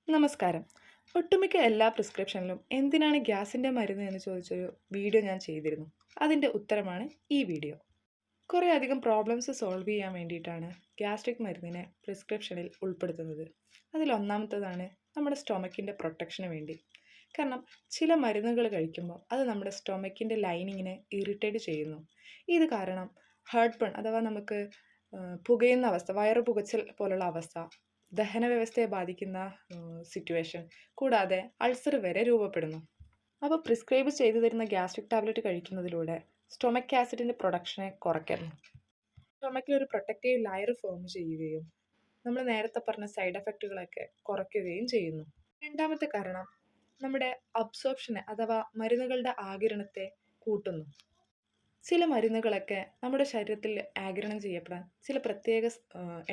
നമസ്കാരം. ഒട്ടുമിക്ക എല്ലാ പ്രിസ്ക്രിപ്ഷനിലും എന്തിനാണ് ഗ്യാസിൻ്റെ മരുന്ന് എന്ന് ചോദിച്ചൊരു വീഡിയോ ഞാൻ ചെയ്തിരുന്നു. അതിൻ്റെ ഉത്തരമാണ് ഈ വീഡിയോ. കുറേ അധികം പ്രോബ്ലംസ് സോൾവ് ചെയ്യാൻ വേണ്ടിയിട്ടാണ് ഗ്യാസ്ട്രിക് മരുന്നിനെ പ്രിസ്ക്രിപ്ഷനിൽ ഉൾപ്പെടുത്തുന്നത്. അതിലൊന്നാമത്തേതാണ് നമ്മുടെ സ്റ്റൊമക്കിൻ്റെ പ്രൊട്ടക്ഷന് വേണ്ടി. കാരണം ചില മരുന്നുകൾ കഴിക്കുമ്പോൾ അത് നമ്മുടെ സ്റ്റൊമക്കിൻ്റെ ലൈനിങ്ങിനെ ഇറിറ്റേറ്റ് ചെയ്യുന്നു. ഇത് കാരണം ഹാർട്ട് ബേൺ അഥവാ നമുക്ക് പുകയുന്ന അവസ്ഥ, വയറ് പുകച്ചൽ പോലുള്ള അവസ്ഥ, ദഹന വ്യവസ്ഥയെ ബാധിക്കുന്ന സിറ്റുവേഷൻ, കൂടാതെ അൾസർ വരെ രൂപപ്പെടുന്നു. അപ്പോൾ പ്രിസ്ക്രൈബ് ചെയ്തു തരുന്ന ഗ്യാസ്ട്രിക് ടാബ്ലറ്റ് കഴിക്കുന്നതിലൂടെ സ്റ്റൊമക് ആസിഡിൻ്റെ പ്രൊഡക്ഷനെ കുറയ്ക്കുന്നു. സ്റ്റൊമക്കിൽ ഒരു പ്രൊട്ടക്റ്റീവ് ലെയർ ഫോം ചെയ്യുകയും നമ്മൾ നേരത്തെ പറഞ്ഞ സൈഡ് എഫക്റ്റുകളൊക്കെ കുറയ്ക്കുകയും ചെയ്യുന്നു. രണ്ടാമത്തെ കാരണം നമ്മുടെ അബ്സോർപ്ഷനെ അഥവാ മരുന്നുകളുടെ ആഗിരണത്തെ കൂട്ടുന്നു. ചില മരുന്നുകളൊക്കെ നമ്മുടെ ശരീരത്തിൽ ആഗിരണം ചെയ്യപ്പെടാൻ ചില പ്രത്യേക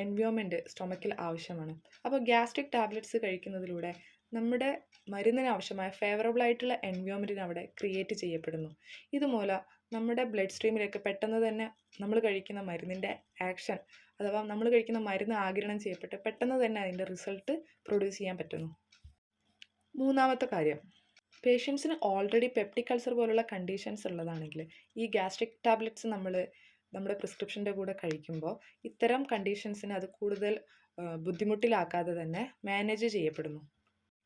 എൻവയോൺമെൻറ്റ് സ്റ്റൊമക്കിൽ ആവശ്യമാണ്. അപ്പോൾ ഗ്യാസ്ട്രിക് ടാബ്ലറ്റ്സ് കഴിക്കുന്നതിലൂടെ നമ്മുടെ മരുന്നിന് ആവശ്യമായ ഫേവറബിൾ ആയിട്ടുള്ള എൻവയോൺമെൻറ്റിന് അവിടെ ക്രിയേറ്റ് ചെയ്യപ്പെടുന്നു. ഇതുമൂലം നമ്മുടെ ബ്ലഡ് സ്ട്രീമിലേക്ക് പെട്ടെന്ന് തന്നെ നമ്മൾ കഴിക്കുന്ന മരുന്നിൻ്റെ ആക്ഷൻ അഥവാ നമ്മൾ കഴിക്കുന്ന മരുന്ന് ആഗിരണം ചെയ്യപ്പെട്ട് പെട്ടെന്ന് തന്നെ അതിൻ്റെ റിസൾട്ട് പ്രൊഡ്യൂസ് ചെയ്യാൻ പറ്റുന്നു. മൂന്നാമത്തെ കാര്യം, പേഷ്യൻസിന് ഓൾറെഡി പെപ്റ്റിക് അൾസർ പോലുള്ള കണ്ടീഷൻസ് ഉള്ളതാണെങ്കിൽ ഈ ഗ്യാസ്ട്രിക് ടാബ്ലറ്റ്സ് നമ്മുടെ പ്രിസ്ക്രിപ്ഷൻ്റെ കൂടെ കഴിക്കുമ്പോൾ ഇത്തരം കണ്ടീഷൻസിന് അത് കൂടുതൽ ബുദ്ധിമുട്ടിലാക്കാതെ തന്നെ മാനേജ് ചെയ്യപ്പെടുന്നു.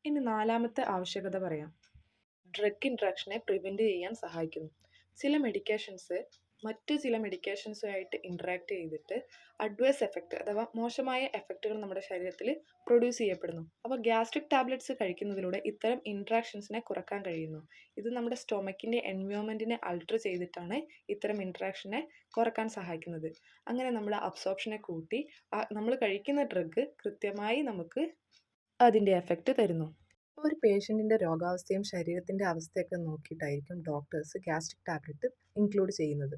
ഇനി നാലാമത്തെ ആവശ്യകത പറയാം. ഡ്രഗ് ഇൻട്രാക്ഷനെ പ്രിവെൻറ്റ് ചെയ്യാൻ സഹായിക്കുന്നു. ചില മെഡിക്കേഷൻസ് മറ്റു ചില മെഡിക്കേഷൻസുമായിട്ട് ഇൻട്രാക്ട് ചെയ്തിട്ട് അഡ്വേഴ്സ് എഫക്റ്റ് അഥവാ മോശമായ എഫക്റ്റുകൾ നമ്മുടെ ശരീരത്തിൽ പ്രൊഡ്യൂസ് ചെയ്യപ്പെടുന്നു. അപ്പോൾ ഗ്യാസ്ട്രിക് ടാബ്ലറ്റ്സ് കഴിക്കുന്നതിലൂടെ ഇത്തരം ഇൻട്രാക്ഷൻസിനെ കുറക്കാൻ കഴിയുന്നു. ഇത് നമ്മുടെ സ്റ്റൊമക്കിൻ്റെ എൻവയോൺമെൻറ്റിനെ അൾട്ടർ ചെയ്തിട്ടാണ് ഇത്തരം ഇൻട്രാക്ഷനെ കുറക്കാൻ സഹായിക്കുന്നത്. അങ്ങനെ നമ്മുടെ അബ്സോർപ്ഷനെ കൂട്ടി നമ്മൾ കഴിക്കുന്ന ഡ്രഗ് കൃത്യമായി നമുക്ക് അതിൻ്റെ എഫക്റ്റ് തരുന്നു. ഒരു പേഷ്യൻറ്റിൻ്റെ രോഗാവസ്ഥയും ശരീരത്തിൻ്റെ അവസ്ഥയൊക്കെ നോക്കിയിട്ടായിരിക്കും ഡോക്ടേഴ്സ് ഗ്യാസ്ട്രിക് ടാബ്ലറ്റ് ഇൻക്ലൂഡ് ചെയ്യുന്നത്.